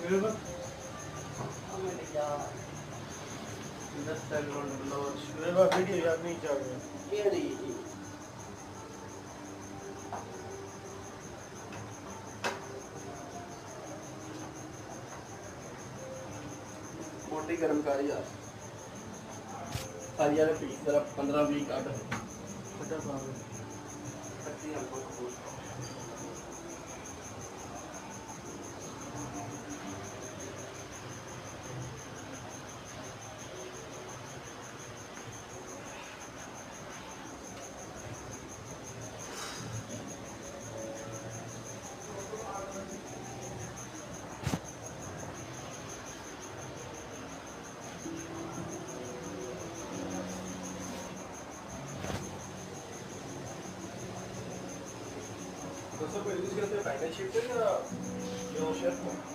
video याद नहीं चल रहा ये नहीं जी मोटी गर्म कर यार सारी यार पीस जरा 15-20 काट बड़ा बाबू कच्ची हमको कबूल दोस्तों कोई दूसरे पे फाइनल शिफ्ट है या जो शेफ